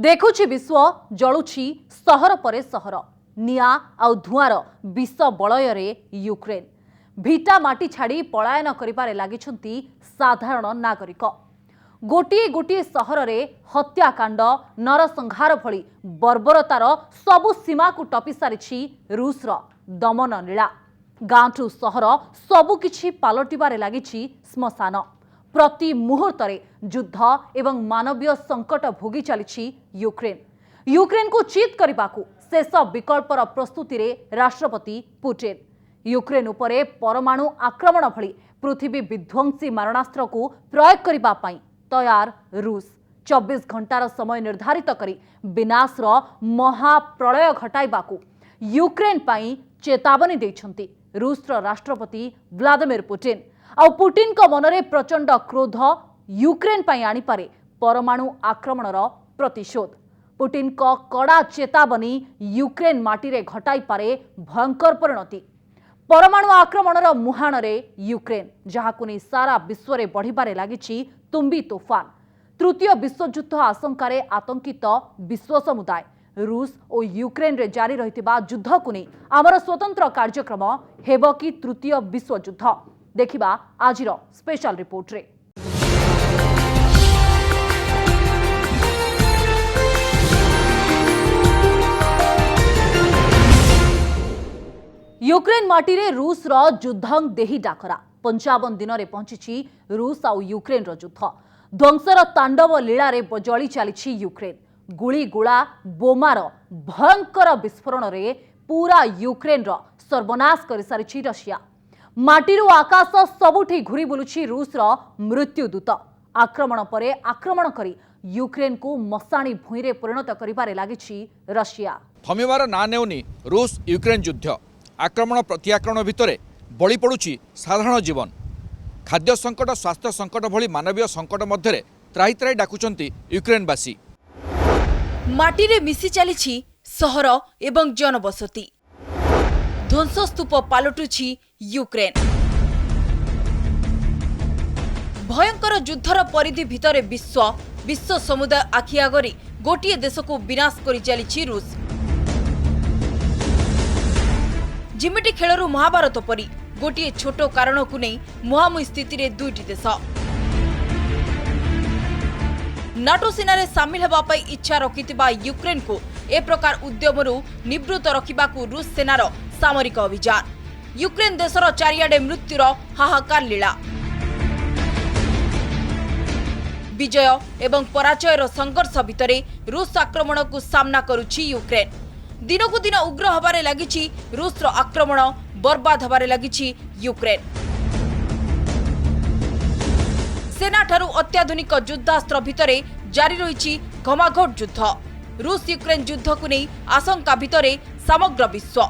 देखुछि विश्व जलुछि सहर परे सहर निया आउ धुआर विष बलय रे यूक्रेन भिटा माटी छाड़ी पलायन करिबारे लागिछंती साधारण नागरिक। गोटिए गोटिए सहर रे हत्याकांड नरसंहार भली बर्बरतार सबु सीमा को टपी सारिछि रूसर दमन लीला। गांठू सहर सबुकिछि पालटिबारे लागिछि श्मशान। प्रति मुहूर्तरे युद्ध एवं मानवीय संकट भोगी चली यूक्रेन को चित करने शेष विकल्पर प्रस्तुति रे राष्ट्रपति पुतिन यूक्रेन उपरे परमाणु आक्रमण भली पृथ्वी विध्वंसी मारणास्त्र को प्रयोग करने पाई तैयार रूस 24 घंटार समय निर्धारित करी विनाशर महाप्रलय घटाइबाकू यूक्रेन पाई चेतावनी देइछंती रूसर राष्ट्रपति व्लादिमीर पुतिन। आ पुतिन को मनरे प्रचंड क्रोध यूक्रेन पाई आनीपारे परमाणु आक्रमणर प्रतिशोध। पुतिन को कड़ा चेतावनी यूक्रेन माटीरे घटाई पारे भयंकर परिणति। परमाणु आक्रमणर मुहाणरे यूक्रेन जहाकु नै सारा विश्व रे बढ़िबारे लागिछि तुम्बी तोफान। तृतीय विश्वयुद्ध आशंकारे आतंकित विश्व समुदाय रूस और यूक्रेन रे जारी रहितिबा युद्ध को नै आमर स्वतंत्र कार्यक्रम हेबो कि तृतीय विश्वयुद्ध देखिबा आजिर स्पेशल रिपोर्ट रे। यूक्रेन माटी रे रूस रो युद्धं देही डाकरा 55 दिन रे पहुंची रूस और यूक्रेन रो युद्ध। ध्वंसर तांडव लीला रे जली चली यूक्रेन। गुली गोला बोमार भयंकर विस्फोरण रे पूरा यूक्रेन रो सर्वनाश कर सारिछि रशिया। माटीरू आकाश सबुठी घुरी बुलुछि रूस रो मृत्युदूत। आक्रमण परे आक्रमण करी यूक्रेन को मशाणी भूई रे परिणत करिबारे लागिछि रशिया। थमिबार ना नेउनी रूस यूक्रेन युद्ध। आक्रमण प्रत्याक्रमण भितरे बळी पडुछि साधारण जीवन। खाद्य संकट स्वास्थ्य संकट भली मानवीय संकट मध्यरे त्राही त्राही डाकुचंती यूक्रेनवासी। माटी रे मिसी चलीछि सहर एवं जनबसती। ध्वंसस्तूप पालटुछि यूक्रेन। भयंकर युद्धर परिधि भितरे विश्व समुदाय आखि आगरी गोटिए देश को विनाश करि चलीछि रूस। जिमिटी खेलरू महाभारत परी गोटिए छोटो कारण को नहीं मुहामुही स्थिति रे दुईटी देश। नाटो सेना सामिल होगा पाई इच्छा रखिथिबा यूक्रेन को ए प्रकार उद्यमरू निवृत्त रखिबाकू रूस सेनार सामरिक अभियान। यूक्रेन देशर चारियाडे मृत्युर हाहाकार लीला। विजय एवं पराजयर संघर्ष भितरे रूस आक्रमण को सामना करुछि यूक्रेन। दिन को दिन उग्र हबारे लागिछि रूसर आक्रमण, बर्बाद हबारे लागिछि यूक्रेन। सेना ठारू अत्याधुनिक युद्धास्त्र भितरे जारी रहिछि घमाघोट युद्ध। रूस यूक्रेन युद्ध को नहीं आशंका भितरे समग्र विश्व।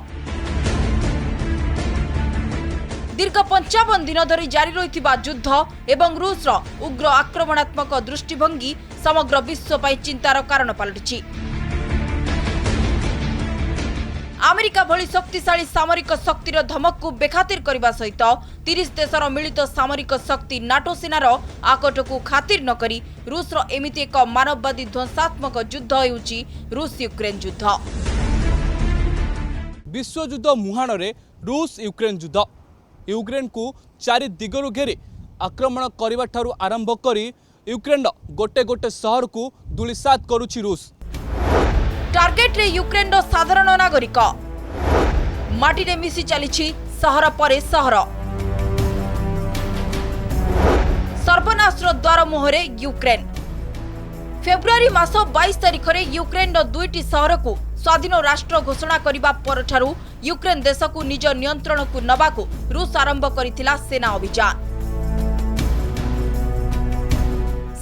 दीर्घ 55 दिन धरी जारी रहिथिबा युद्ध एवं रूसर उग्र आक्रमणात्मक दृष्टिभंगी समग्र विश्व पाई चिंतार कारण पलटिछि। अमेरिका भली शक्तिशाली सामरिक शक्तिर धमक को बेखातिर करने सहित 30 देशर मिलित सामरिक शक्ति नाटो सेनार आकट को खातिर न करी रूसर एमिति एक मानववादी ध्वंसात्मक युद्ध हेउछि रूस यूक्रेन युद्ध। विश्वयुद्ध मुहाणरे रूस यूक्रेन युद्ध। यूक्रेन को चारि दिगरु घेरी आक्रमण करबा ठारू आरंभ करी यूक्रेन गोटे गोटे शहर को धूलिसात करुछि रूस। टार्गेट रे यूक्रेन साधारण नागरिक। माटी रे मिसी चलीछि सहर परे सहर। सर्वनाशर द्वार मुहरे यूक्रेन। फेब्रुआरी मास 22 तारिख रे यूक्रेन दुईटी सहर को स्वाधीन राष्ट्र घोषणा करिबा परठारू यूक्रेन देश को निज नियंत्रण को नबाकू रूस आरंभ करिथिला सेना अभियान।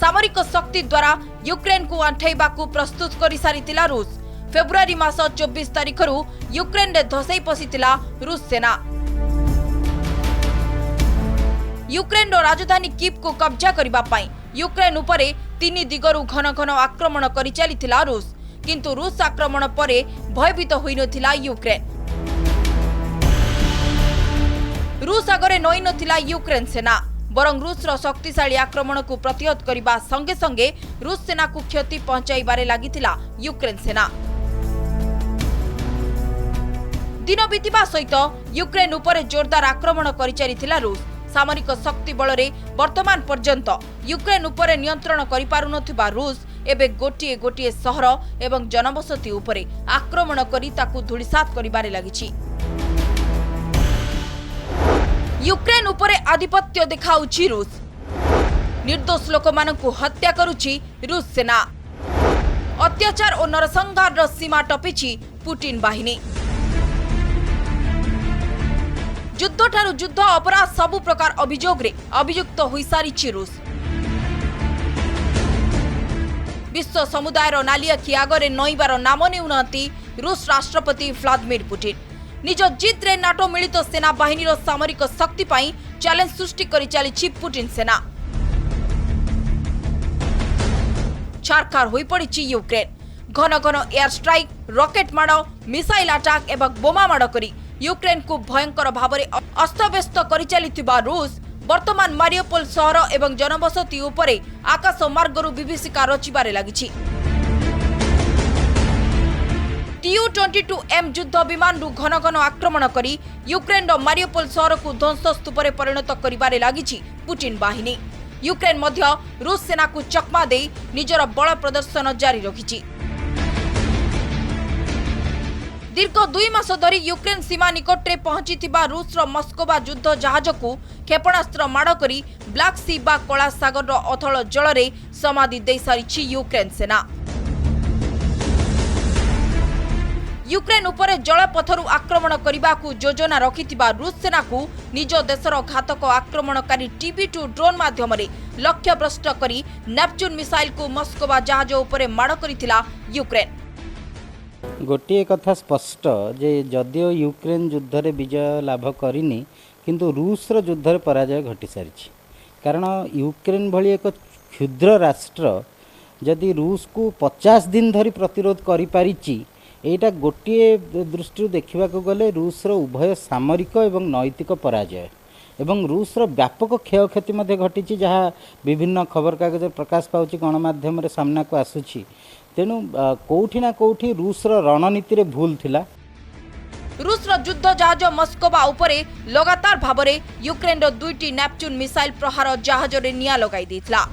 सामरिक शक्ति द्वारा यूक्रेन को आंठाइबा को प्रस्तुत करि सारिथिला रूस। फेब्रुआरी मास 24 तारिख रु यूक्रेन रे धसई पसिथिला रूस सेना। यूक्रेन रो राजधानी कीव को कब्जा करिबा पाई यूक्रेन उपरे 3 दिगरु घन घन आक्रमण करि चलिथिला रूस। किंतु रूस आक्रमण परे भयभीत होई नथिला यूक्रेन। रूस आगरे नई नथिला यूक्रेन सेना। बरं रूसर शक्तिशाली आक्रमण को प्रतिहत करने संगे संगे रूस सेना को क्षति पहुंचाइबारे लागिथिला यूक्रेन सेना। दिन बीतवा सहित यूक्रेन उपरे जोरदार आक्रमण करि चलिथिला रूस। सामरिक शक्ति बलरे वर्तमान पर्यंत यूक्रेन उपरे नियंत्रण करि पारुनथिबा रूस एबे गोटिए गोटिए सहर एवं जनबसती उपरे आक्रमण करि ताकू धूलिसात करिबारे लागिछि। यूक्रेन उपरे आधिपत्य देखाउछि रूस। निर्दोष लोकमानंकु हत्या करुछि रूस सेना। अत्याचार और नरसंहार सीमा टपिछि पुतिन बाहिनी। युद्ध ठारू युद्ध अपराध सबु प्रकार अभियोग रे अभियुक्त होई सारिछि रूस। विश्व समुदायर नाली आखि आगरे नईबार नाम नेउनांती रूस राष्ट्रपति व्लादिमीर पुतिन। निज जिद रे नाटो मिलित सेना बाहिनीर सामरिक शक्ति पाई चैलेंज सृष्टि करि चलिछि पुतिन सेना। छारखार होई पड़िछि यूक्रेन। घन घन एयर स्ट्राइक, रॉकेट माड़, मिसाइल अटैक एवं बोमा माड़ करी यूक्रेन को भयंकर भावरे अस्तव्यस्त करि चलिथिबा रूस वर्तमान मारियोपोल सहर एवं जनबसती उपरे आकाश मार्गरु विभीषिका रचिबारे लागिछि। Tu-22M युद्ध विमान घन घन आक्रमण करी यूक्रेन मारियोपोल सहर को ध्वंस स्तूपरे परिणत करिबारे लागिछि पुतिन बाहिनी। यूक्रेन मध्य रूस सेना को चकमा दे निजर बल प्रदर्शन जारी रखिछि। दीर्घ 2 मास धरी यूक्रेन सीमा निकट में पहुंची रूसर मस्कोवा युद्ध जहाज को क्षेपणास्त्र माड़ करी ब्लैक सी बा कला सागर अथल जल में समाधि दे सारी यूक्रेन सेना। यूक्रेन उपरे जलपथरु आक्रमण करने को योजना रखिथिबा रूस सेना को निज देशर घातक आक्रमणकारी TB2 ड्रोन माध्यम लक्ष्यभ्रष्ट करी नेपच्यून मिसाइल को मस्कोवा जहाज उपरे माड़ करिथिला यूक्रेन। गोटे कथा स्पष्ट जे जदिओ यूक्रेन युद्ध रे विजय लाभ करिनी किंतु रूसर युद्ध रे पराजय घटी सारी। कारण यूक्रेन भली एक क्षुद्र राष्ट्र जदि रूस को 50 दिन धरी प्रतिरोध करि पारिछि एटा गोटे दृष्टि देखा गले रूसर उभय सामरिक एवं नैतिक पराजय एवं रूसर व्यापक क्षयक्षति घटी जहाँ विभिन्न खबर कागज प्रकाश पाउछि गणमाध्यम सामना को आसुछि। तेणु कौठी ना कौठी रूसर रणनीति रे भूल थिला। रूसर युद्ध जहाज मस्कोवा उपरे लगातार भावरे यूक्रेन 2टी नेपच्यून मिसाइल प्रहार जहाज रे निया लगाई देथिला।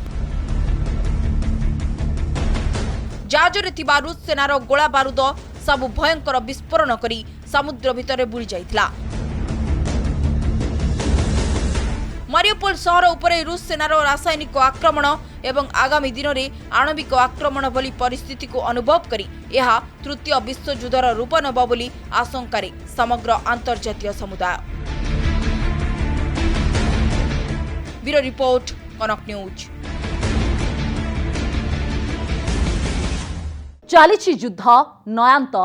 जहाज रे थिबा रूस सेनार गोला बारूद सबु भयंकर विस्फोरण करी समुद्र भितर बुड़ी जाइथिला। मारियोपोल सहर उपरे रूस सेनार रासायनिक आक्रमण एवं आगामी दिन में आणविक आक्रमण भली परिस्थिति को अनुभव करी यह तृतीय विश्व युद्धर रूप नब बोली आशंकारे समग्र अंतर्जातीय समुदाय। ब्यूरो रिपोर्ट, कनक न्यूज। चलिछि युद्ध नयांत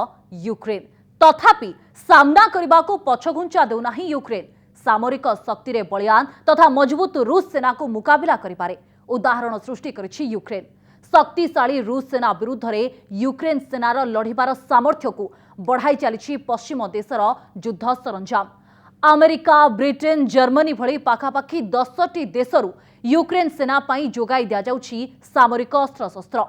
यूक्रेन तथापि सामना करने को पछघुंचा देउना यूक्रेन सामरिक शक्ति रे बलियान तथा मजबूत रूस सेना को मुकाबला करिपारे उदाहरण सृष्टि करिछि यूक्रेन। शक्तिशाली रूस सेना विरुद्ध रे यूक्रेन सेनार लढ़िबार सामर्थ्य को बढ़ाई चलिछि पश्चिम देशर युद्ध सरंजाम। अमेरिका, ब्रिटेन, जर्मनी भली पाखापाखि 10टी देशरू यूक्रेन सेना पाई जोगाई दिया जाउछि सामरिक अस्त्रशस्त्र।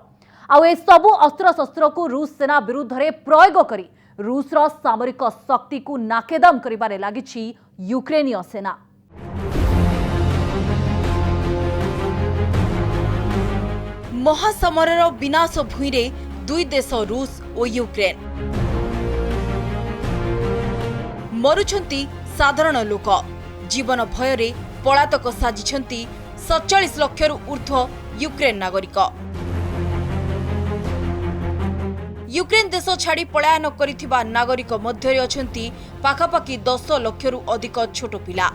आउ ए सबु अस्त्रशस्त्र को रूस सेना विरुद्ध रे प्रयोग करी रूसर सामरिक शक्ति को नाकेदम करिबारे लागिछि यूक्रेनीय सेना। महासमरर विनाश भूइरे दुई देश रूस और यूक्रेन। मरुछंती साधारण लोक, जीवन भयरे पलातक साजिछंती 47 लक्षरु ऊर्ध्व यूक्रेन नागरिक। यूक्रेन देश छाड़ी पलायन करिथिबा नागरिक मध्यरे अछंती पाखापाखि 10 लक्षरु अधिक छोट पिला।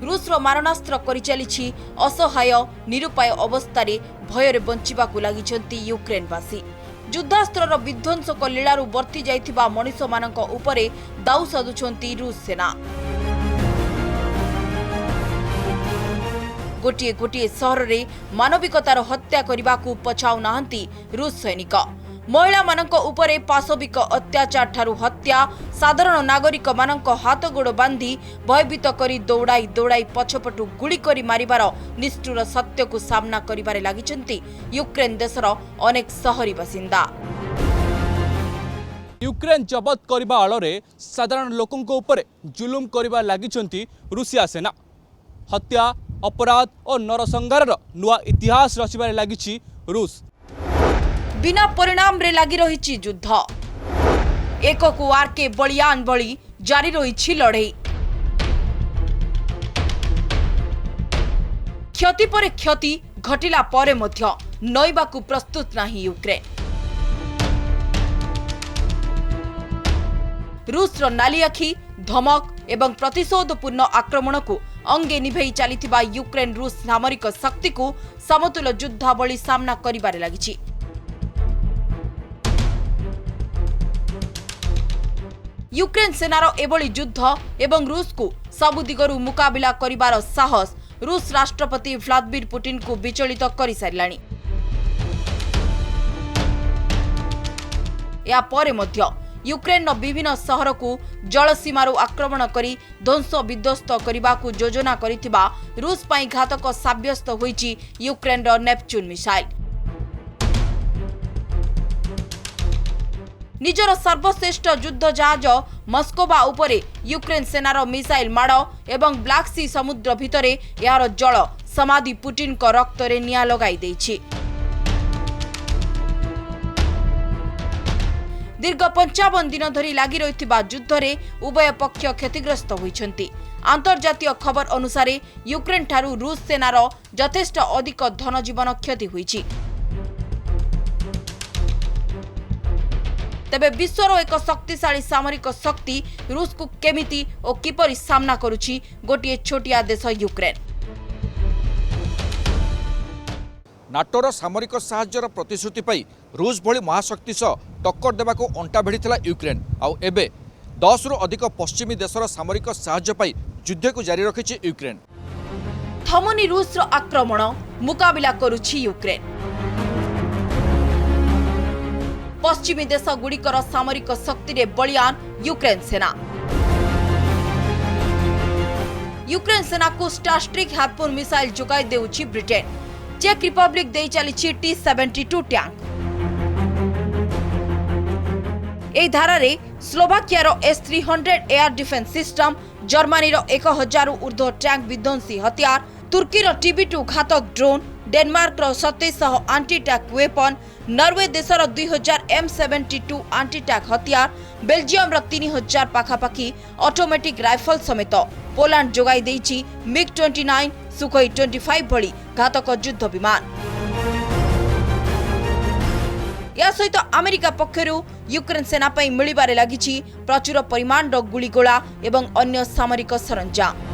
रूसर मारणास्त्र करि चलिछि असहाय निरुपाय अवस्थारे भयरे बंचिबाकु लागिछंती यूक्रेनवासी। युद्धास्त्रर विध्वंसक लीलारू वर्ती जाइथिबा मनुष्यमानक उपरे दाउ साधुछंती रूस सेना। गोटे गोटे सहर रे मानविकतार हत्या करने को पछाऊ नाहंती रूस सैनिक। महिला मानक उपरे पाशविक अत्याचार ठारू हत्या साधारण नागरिक मानक हाथ गोड़ बांधी भयभीत करी दौड़ाई दौड़ाई पछपटू गुली करी मारिबार निष्ठुर सत्य को सामना करिबारे लागिछन्ति यूक्रेन देशर अनेक शहरी बासिंदा। यूक्रेन जबत करबा आଳରେ साधारण लोकंक उपरे जुलुम करबा लागिछन्ति रूसिया सेना। हत्या अपराध और नरसंहारर नुआ इतिहास रचिबारे लागिछि रूस। बिना परिणाम रे लगी रही युद्ध एक को आर के बलियान भली जारी रही लड़ई। क्षति पर क्षति घटिला परे मध्य नईबाकू प्रस्तुत नहीं यूक्रेन। रूसर नाली आखि धमक एवं प्रतिशोधपूर्ण आक्रमण को अंगे निभेई चलीथिबा यूक्रेन रूस सामरिक शक्ति को समतुल युद्धावली सामना करिबारे लागिछि। यूक्रेन सेनार एभली युद्ध एवं रूस को सबु दिगरु मुकाबिला करिबार साहस रूस राष्ट्रपति व्लादिमीर पुतिन को विचलित करि सारिलाणी। या परे मध्य यूक्रेन विभिन्न शहर को जलसीमारू आक्रमण करी ध्वंस विध्वस्त करने को योजना करिथिबा रूस पई घातक साब्यस्त होईछि यूक्रेन नेपच्यून मिसाइल। निजर सर्वश्रेष्ठ युद्ध जहाज मस्कोवा उपरे यूक्रेन सेनार मिसाइल माड़ एवं ब्लैक सी समुद्र भितरे यार जल समाधि पुतिन को रक्त रे निया लगाई देछि। दीर्घ 55 दिन धरी लगी रही युद्ध रे उभय पक्ष क्षतिग्रस्त होइछन्ति। अंतर्जातीय खबर अनुसार यूक्रेन ठारू रूस सेनार यथेष्ट अधिक धन जीवन क्षति होइछि। तेबे विश्वर एक शक्तिशाली सामरिक शक्ति रूस को केमिति और किपरि सामना करुछि गोटिए छोटिया देश यूक्रेन। नाटोर सामरिक साहाय्यर प्रतिश्रुति पाई रूस भली महाशक्ति सह टक्कर देवाको अंटा भिड़िथिला यूक्रेन आउ एबे 10 रु अधिक पश्चिमी देशर सामरिक साहाय्य पाई युद्ध को जारी रखिछि यूक्रेन। थमुनी रूसर आक्रमण मुकाबिला करुछि यूक्रेन। पश्चिमी देश गुड़िकर सामरिक शक्ति रे बलियान यूक्रेन सेना। यूक्रेन सेना को स्टारस्ट्रिक हार्पून मिसाइल जोगाई देउछि ब्रिटेन। चेक रिपब्लिक दे चलीछि T-72 टैंक। एई धारारे स्लोवाकियार S-300 एयर डिफेंस सिस्टम, जर्मनीर 1000 ऊर्ध्व टैंक विध्वंसी हथियार, तुर्कीर TB2 घातक ड्रोन, डेनमार्कर 2700 आंटी टैंक वेपन, नॉर्वे देशर 2000 M72 आंटी टैंक हथियार, बेल्जियम 3000 पाखापाखी ऑटोमेटिक राइफल समेत पोलैंड जोगाई देइछि MiG-29, सुखोई 25 भली घातक युद्ध विमान। या सहित अमेरिका पक्षरु यूक्रेन सेना पई मिलिबारे लागिछि प्रचुर परिमाण गुलिगोला एवं अन्य सामरिक सरंजाम।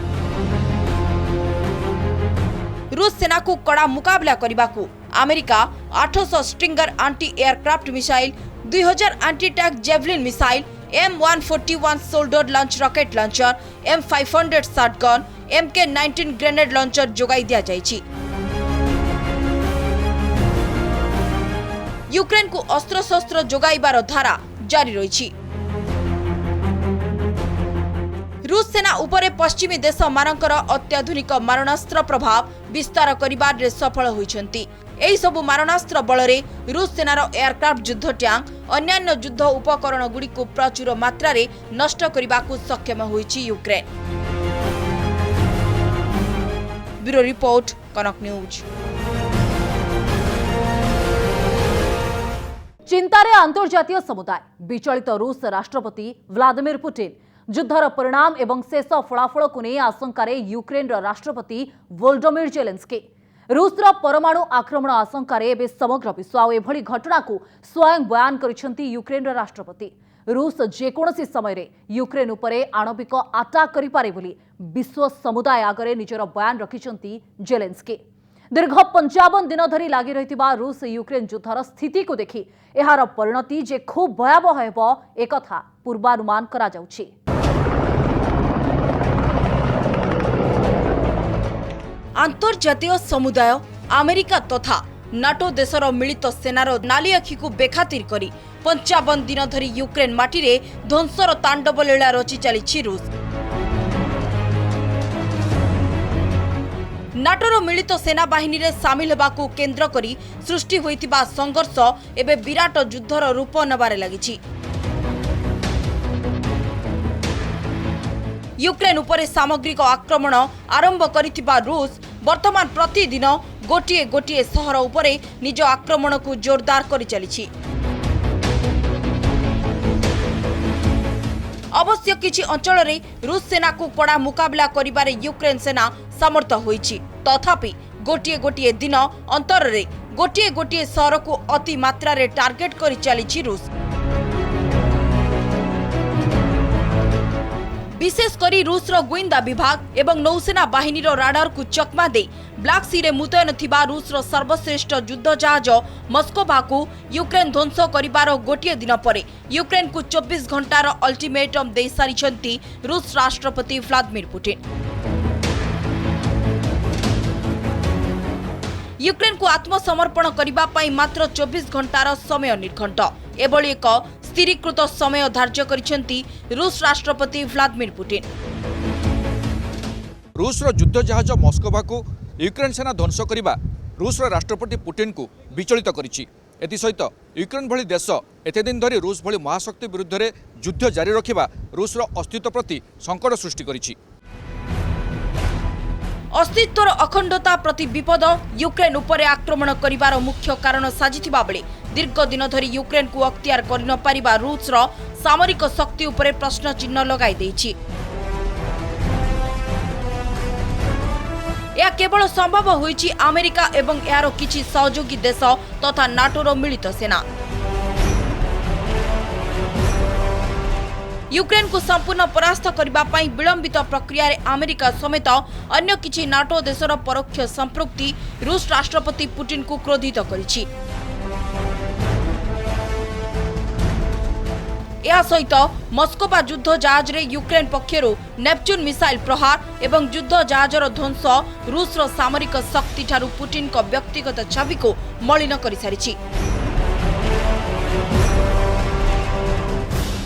रूस सेना को कड़ा मुकाबला करने America 800 Stinger anti aircraft missile, 2000 anti tank Javelin missile, M141 shoulder launch rocket launcher, M500 shotgun, MK-19 grenade launcher जोगाई दिया जाइछि। यूक्रेन को अस्त्र शस्त्र जोगाइबार धारा जारी रही। रूस सेना उपरे पश्चिमी देश मानकर अत्याधुनिक मारणास्त्र प्रभाव विस्तार करिबार सफल होइछन्ति। एही सबु मारणास्त्र बलरे रूस सेनार एयरक्राफ्ट युद्ध टैंक अन्यान्य युद्ध उपकरण गुड़ी को प्रचुर मात्रा रे नष्ट करिबाकू सक्षम होइछि यूक्रेन। ब्यूरो रिपोर्ट, कनक न्यूज। चिंतारे अंतर्जातीय समुदाय। विचलित रूस राष्ट्रपति व्लादिमीर पुतिन युद्धर परिणाम एवं शेष फलाफल को नहीं आशंकार यूक्रेन राष्ट्रपति वोलोडिमिर जेलेंस्की। रूसर परमाणु आक्रमण आशंकार एवं समग्र विश्व एभली घटना को स्वयं बयान करिसेंती यूक्रेन राष्ट्रपति। रूस जेकोसी समय यूक्रेन उपरे आणविक आटाक करिपारे बोली विश्व समुदाय आगरे निजर बयान रखिसेंती जेलेंस्की। दीर्घ 55 दिन धरी लगी रही रूस यूक्रेन युद्धर स्थिति को देखि एहार परिणति जे खूब भयावह हेबो एकथा पूर्वानुमान करा जाउछि। अंतर्जातीय समुदाय, अमेरिका तथा नाटो देशर मिलित सेनार नाली आखि को बेखातिर करी 55 दिन धरी यूक्रेन माटी रे ध्वंसर तांडव लीला रचि चली रूस। नाटोर मिलित सेना बाहिनी रे सामिल हेबाकू केंद्र करी सृष्टि होइतिबा संघर्ष एबे विराट युद्धर रूप नेबारे लागिछि। यूक्रेन उपरे सामग्रिक आक्रमण आरंभ करितिबा रूस वर्तमान प्रतिदिन गोटिए गोटिए सहर उपरे निज आक्रमण को जोरदार करि चलिछि। अवश्य किछि अंचल रे रूस सेना को कड़ा मुकाबला करिबारे यूक्रेन सेना समर्थ होइछि, तथापि गोटिए गोटिए दिन अंतर रे गोटिए गोटिए सहर को अति मात्रा रे टार्गेट करि चलिछि रूस। विशेष करी रूसर गुइंदा विभाग एवं नौसेना बाहिनीर राडार को चकमा दे ब्लैक सी रे मुतयन थिबा रूसर सर्वश्रेष्ठ युद्ध जहाज मस्कोवा को यूक्रेन ध्वंस करिबार गोटिए दिन परे यूक्रेन को 24 घंटार अल्टीमेटम दे सारिछंती रूस राष्ट्रपति व्लादिमीर पुतिन। यूक्रेन को आत्मसमर्पण करिबा पई मात्र 24 घंटार समय निर्घंट एभली एक स्थिरीकृत समय धार्य करिसेंती रूस राष्ट्रपति व्लादिमीर पुतिन। रूसर युद्ध जहाज मस्कोवा को यूक्रेन सेना ध्वंस करने रूसर राष्ट्रपति पुतिन को विचलित करिछि। एसहित यूक्रेन भली देश एते दिन धरी रूस भली महाशक्ति विरुद्ध रे युद्ध जारी रखिबा रूसर अस्तित्व प्रति संकट सृष्टि करिछि। अस्तित्वर अखंडता प्रति विपद यूक्रेन उपरे आक्रमण करिबार मुख्य कारण साजिथिबा बेले दीर्घ दिन धरी यूक्रेन को अख्तियार करि न पारिबा रूसर सामरिक शक्ति उपरे प्रश्न चिन्ह लगाई दैछि। यह केवल संभव होइछि अमेरिका एवं यार किछि सहयोगी देश तथा नाटोर मिलित सेना। यूक्रेन को संपूर्ण परास्त करबा पई विलंबित प्रक्रिया रे अमेरिका समेत अन्य किछि नाटो देशर परोक्ष संपृक्ति रूस राष्ट्रपति पुतिन को क्रोधित करिछि। या सहित मस्कोवा युद्ध जहाज रे यूक्रेन पक्षरु नेपच्यून मिसाइल प्रहार एवं युद्ध जहाजर ध्वंस रूसर सामरिक शक्ति ठारू पुतिन को व्यक्तिगत छवि को मलिन करि सारिछि।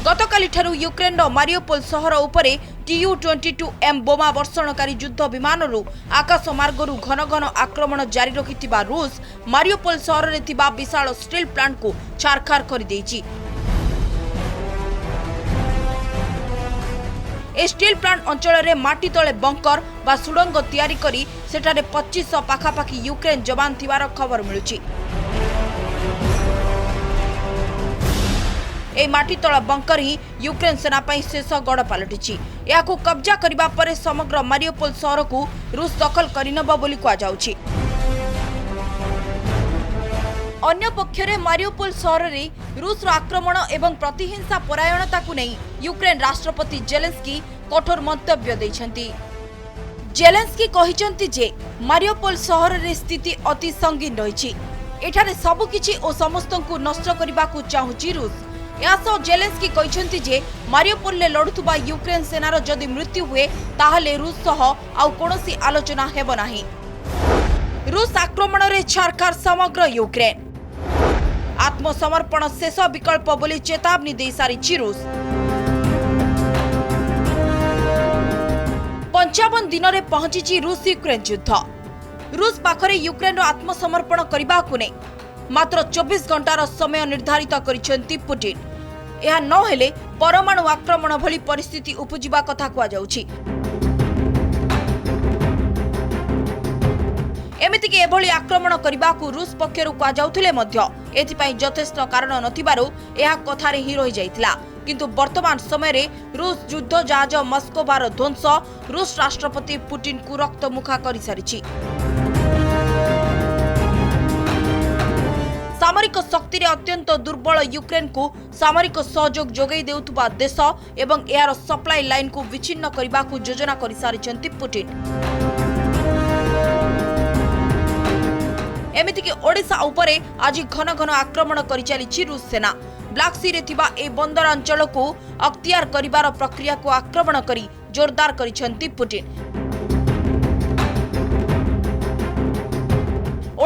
गतकाली ठारू यूक्रेन मारियोपोल सहर उपरे Tu-22M बोमा वर्षणकारी युद्ध विमानरू आकाश मार्गरू घन घन आक्रमण जारी रखिथिबा रूस मारियोपोल सहर रे थिबा विशाल स्टील प्लांट को छारखार कर देइछि। ए स्टील प्लांट अंचल रे माटी तले बंकर बा सुडंग तैयारी करी सेठारे 2500 पाखापाखी यूक्रेन जवान थिबार खबर मिलुछि। ए माटी तल बंकर ही यूक्रेन सेना पई शेष गड़ पलटिछि। याकू कब्जा करिबा परे समग्र मारियोपोल सहर को रूस दखल करिनब बोली कुआ जाउछि। अन्य पक्षरे मारियोपोल सहर रे रूस आक्रमण एवं प्रतिहिंसा परायणता को नहीं यूक्रेन राष्ट्रपति जेलेंस्की कठोर मंतव्य दैछंती। जेलेंस्की कहिसंती जे मारियोपोल सहर रे स्थिति अति संगीन रहिछि। एठारे सबु किछि ओ समस्तंकु नष्ट करिबाकू चाहुछि रूस। यासो जेलेंस्की कहिसंती जे मारियोपोल ले लढुथुबा यूक्रेन सेनार जदि मृत्यु हुए ताहले रूस सह आउ कोनोसी आलोचना हेबो नाही। रूस आक्रमण रे छारखार समग्र यूक्रेन आत्मसमर्पण शेष विकल्प बोली चेतावनी दे सारिछि रूस। 55 दिन रे पहुंची रूस यूक्रेन युद्ध। रूस पाखरे यूक्रेन आत्मसमर्पण करबा को नै मात्र 24 घंटार समय निर्धारित करिसेंती पुतिन। यह न हेले परमाणु आक्रमण भली परिस्थिति उपजिबा कथा कुआ जाउछि। एमिति कि एभली आक्रमण करबा को रूस पक्षरु कुआ जाउथिले मध्य एथिपई यथेष्ट कारण नथिबारु एहा कथारे ही रहि जाइतिला। किंतु वर्तमान समय रे रूस युद्ध जहाज मस्कोवार ध्वंस रूस राष्ट्रपति पुतिन को रक्तमुखा करि सारिछि। सामरिक शक्ति रे अत्यंत दुर्बल यूक्रेन को सामरिक सहयोग जोगाई देउथुबा देश एवं एयार सप्लाई लाइन को विच्छिन्न करबा को योजना करि सारिछंती पुतिन। एमिति कि ओडिशा उपरे आज घन घन आक्रमण करि चलिछि रूस सेना। ब्लैक सी रे थिबा ए बंदर अंचल को अख्तियार करिबार प्रक्रिया को आक्रमण करी जोरदार करिछंती पुतिन।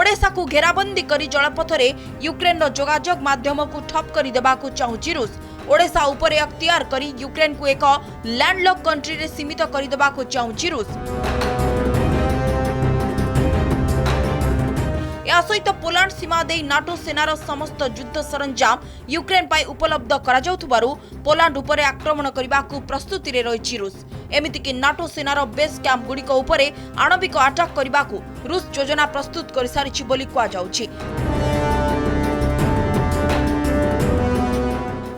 ओडेशा को घेराबंदी करी जलपथरे यूक्रेन जोगाजोग माध्यम को ठप कर देबाकू चाहूछि रूस। ओडेशा उपरे अख्तियार करी यूक्रेन को एक लैंडलॉक कंट्री रे सीमित कर देबाकू चाहूछि रूस। या सहित पोलैंड सीमा दे नाटो सेनार समस्त युद्ध सरंजाम यूक्रेन पाई उपलब्ध करा जाउथबारु पोलैंड उपरे आक्रमण करबाकू प्रस्तुति रे रहिछि रूस। एमिति कि नाटो सेनार बेस कैंप गुडी को उपरे आणविक अटैक करबाकू रूस योजना प्रस्तुत कर सारिछि बोली कुआ जाउछि।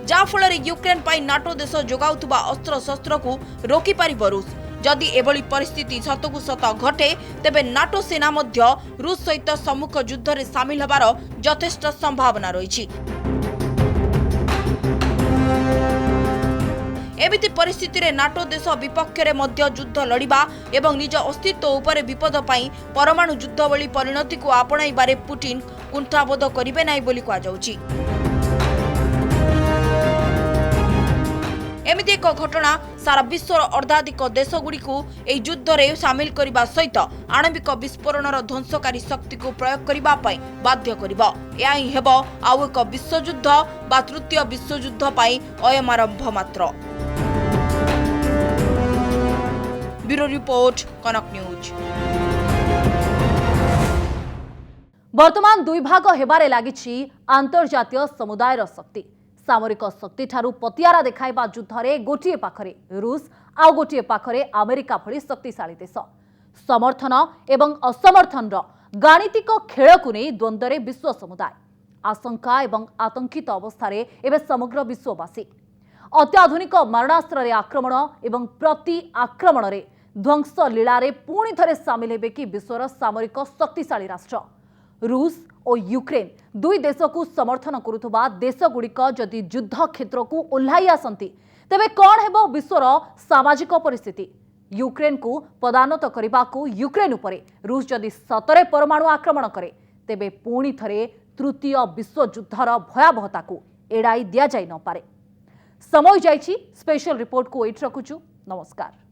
जाफल यूक्रेन पाई नाटो देश जोगाउथुबा अस्त्र शस्त्र को रोकी पारिब रूस। जदि एभली परिस्थिति सतकू सत घटे तेबे नाटो सेना मध्य रूस सहित सम्मुख युद्ध रे सामिल होबार यथेष्ट संभावना रही। एमिति परिस्थिति रे नाटो देश विपक्ष रे मध्य युद्ध लड़िबा एवं निज अस्तित्व उपरे विपद पाई परमाणु युद्ध भली परिणति को आपणाइबारे पुतिन कुंठाबोध करिबे नाही बोली कुआ जाउछि। एमिति एक घटना सारा विश्वर अर्धाधिक देशगुड़ी को एही युद्ध रे सामिल करने सहित आणविक विस्फोरणर ध्वंसकारी शक्ति को प्रयोग करने बाध्य करिबो। या ही हेबो आउ एक विश्वयुद्ध बा तृतीय विश्वयुद्ध पाई अयम आरंभ मात्र। ब्यूरो रिपोर्ट कनक न्यूज। वर्तमान दुई भाग हेबारे लागिछि अंतर्जातीय समुदायर शक्ति। सामरिक शक्ति ठारू पतियारा देखाइबा युद्धरे गोटिए पाखरे रूस आउ गोटिए पाखरे अमेरिका भली शक्तिशाली देश। समर्थन एवं असमर्थनर गाणितिक खेलकु नै द्वंद्वरे विश्व समुदाय आशंका एवं आतंकित अवस्थारे एबे समग्र विश्ववासी। अत्याधुनिक मारणास्त्र आक्रमण एवं प्रति आक्रमण ध्वंस लीलारे पुणी थरे सामिल हेबे कि विश्वर सामरिक शक्तिशाली राष्ट्र। रूस और यूक्रेन दुई देश को समर्थन करुथुबा देशगुड़िक जदि युद्ध क्षेत्र को ओह्लाई आसंती तेबे कौन हेबो विश्वर सामाजिक परिस्थिति। यूक्रेन को पदानत करने यूक्रेन उपरे रूस जदि सतरे परमाणु आक्रमण करे तेबे पुणी थरे तृतीय विश्वयुद्धर भयावहता को एड़ाई दिया जाई न पारे। समय जाइछि स्पेशल रिपोर्ट को एट रखुछु। नमस्कार।